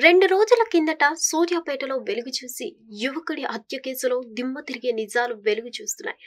2 రోజుల కిందట సూర్యాపేటలో వెలుగు చూసి యువకుడి హత్య కేసులో దిమ్మ తిరిగే నిజాలు వెలుగు చూస్తున్నాయి.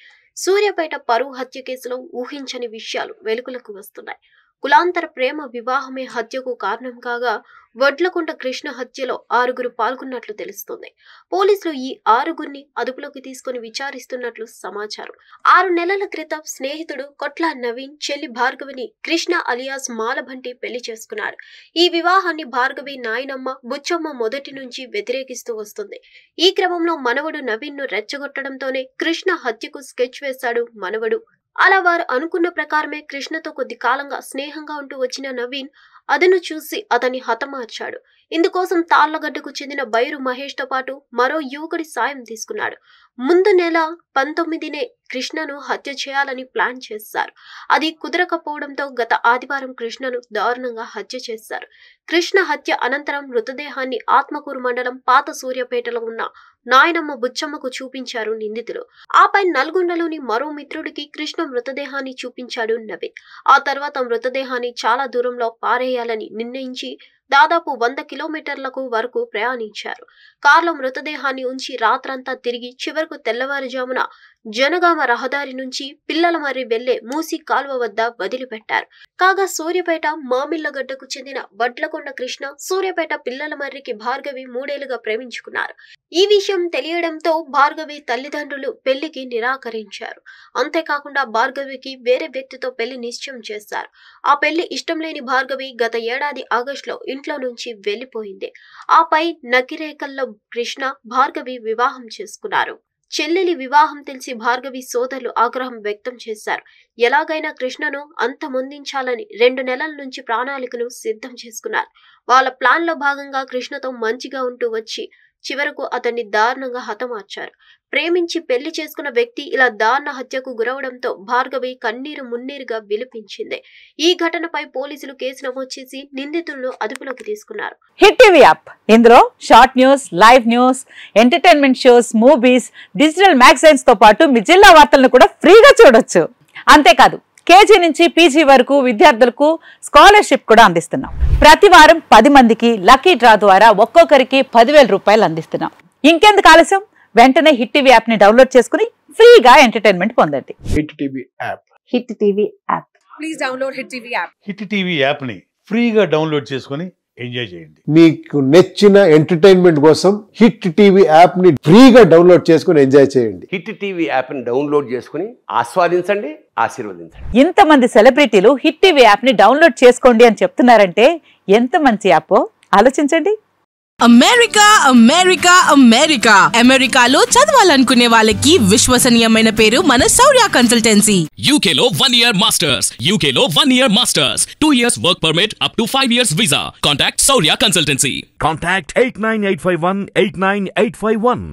సూర్యాపేట పరువు హత్య కేసులో ఊహించని విషయాలు వెలుగులకు వస్తున్నాయి. కులాంతర ప్రేమ వివాహమే హత్యకు కారణం కాగా వడ్లకుంట కృష్ణ హత్యలో 6గురు పాల్గొన్నట్లు తెలుస్తోంది. పోలీసులు ఈ 6గురిని అదుపులోకి తీసుకుని విచారిస్తున్నట్లు సమాచారం. 6 నెలల క్రితం స్నేహితుడు కొట్ల నవీన్ చెల్లి భార్గవిని కృష్ణ అలియాస్ మాలబంటి పెళ్లి చేసుకున్నారు. ఈ వివాహాన్ని భార్గవి నాయనమ్మ బుచ్చమ్మ మొదటి నుంచి వ్యతిరేకిస్తూ వస్తుంది. ఈ క్రమంలో మనవడు నవీన్ ను రెచ్చగొట్టడంతోనే కృష్ణ హత్యకు స్కెచ్ వేశాడు మనవడు. అలా వారు అనుకున్న ప్రకారమే కృష్ణతో కొద్ది కాలంగా స్నేహంగా ఉంటూ వచ్చిన నవీన్ అదను చూసి అతన్ని హతమార్చాడు. ఇందుకోసం తాళ్లగడ్డకు చెందిన బైరు మహేష్ తో పాటు మరో యువకుడి సాయం తీసుకున్నాడు. ముందు నెల 19నే కృష్ణను హత్య చేయాలని ప్లాన్ చేశారు. అది కుదరకపోవడంతో గత ఆదివారం కృష్ణను దారుణంగా హత్య చేశారు. కృష్ణ హత్య అనంతరం మృతదేహాన్ని ఆత్మకూరు మండలం పాత సూర్యాపేటలో ఉన్న నాయనమ్మ బుచ్చమ్మకు చూపించారు నిందితులు. ఆపై నల్గొండలోని మరో మిత్రుడికి కృష్ణ మృతదేహాన్ని చూపించాడు నవీన్. ఆ తర్వాత మృతదేహాన్ని చాలా దూరంలో పారేయాలని నిర్ణయించి దాదాపు 100 కిలోమీటర్లకు వరకు ప్రయాణించారు. కార్లో మృతదేహాన్ని ఉంచి రాత్రంతా తిరిగి చివరకు తెల్లవారుజామున జనగామ రహదారి నుంచి పిల్లలమర్రి వెళ్లే మూసి కాల్వ వద్ద వదిలిపెట్టారు. కాగా సూర్యాపేట మామిళ్లగడ్డకు చెందిన వడ్లకొండ కృష్ణ సూర్యాపేట పిల్లలమర్రికి భార్గవి 3 ఏళ్లుగా ప్రేమించుకున్నారు. ఈ విషయం తెలియడంతో భార్గవి తల్లిదండ్రులు పెళ్లికి నిరాకరించారు. అంతేకాకుండా భార్గవికి వేరే వ్యక్తితో పెళ్లి నిశ్చయం చేశారు. ఆ పెళ్లి ఇష్టం లేని భార్గవి గత ఏడాది ఆగస్టులో ఇంట్లో నుంచి వెళ్లిపోయింది. ఆపై నకిరేకల్లో కృష్ణ భార్గవి వివాహం చేసుకున్నారు. చెల్లెలి వివాహం తెలిసి భార్గవి సోదరులు ఆగ్రహం వ్యక్తం చేశారు. ఎలాగైనా కృష్ణను అంతమొందించాలని 2 నెలల నుంచి ప్రణాళికను సిద్ధం చేసుకున్నారు. వాళ్ళ ప్లాన్ లో భాగంగా కృష్ణతో మంచిగా ఉంటూ వచ్చి చివరకు అతన్ని దారుణంగా హతమార్చారు. ప్రేమించి పెళ్లి చేసుకున్న వ్యక్తి ఇలా దారుణ హత్యకు గురవడంతో భార్గవి కన్నీరు మున్నీరుగా విలపించింది. ఈ ఘటనపై పోలీసులు కేసు నమోదు చేసి నిందితులను అదుపులోకి తీసుకున్నారు. హిట్ టీవీ యాప్ ఇందులో short news, live news, entertainment shows, movies, digital magazines తో పాటు మీ జిల్లా వార్తలను కూడా ఫ్రీగా చూడొచ్చు. అంతేకాదు కేజీ నుంచి పీజీ వరకు విద్యార్థులకు స్కాలర్షిప్ కూడా అందిస్తున్నాం. ప్రతి వారం 10 మందికి లక్కీ డ్రా ద్వారా ఒక్కొక్కరికి 10,000 రూపాయలు అందిస్తున్నాం. ఇంకెందుకు ఆలస్యం, వెంటనే హిట్ టీవీ యాప్ ని డౌన్లోడ్ చేసుకుని ఫ్రీగా ఎంటర్టైన్మెంట్ పొందండి. Hit TV app. Hit TV app. Please download hit TV app. Hit TV app ని ఫ్రీగా డౌన్లోడ్ చేసుకుని ఎంజాయ్ చేయండి. మీకు నచ్చిన ఎంటర్టైన్మెంట్ కోసం హిట్ టీవీ యాప్ ని ఫ్రీగా డౌన్లోడ్ చేసుకుని ఎంజాయ్ చేయండి. హిట్ టీవీ యాప్ ని డౌన్లోడ్ చేసుకుని ఆస్వాదించండి, ఆశీర్వదించండి. ఇంతమంది సెలబ్రిటీలు హిట్ టీవీ యాప్ ని డౌన్లోడ్ చేసుకోండి అని చెప్తున్నారంటే ఎంత మంచి యాప్ ఆలోచించండి. అమెరికా అమెరికా అమెరికా అమెరికాలో చదవాలనుకునే వాళ్ళకి విశ్వసనీయమైన పేరు మన శౌర్య కన్సల్టెన్సీ. UK లో 1 year masters, UK లో 1 year masters, 2 years work permit up to 5 years visa. Contact Shaurya Consultancy. Contact 89851 89851.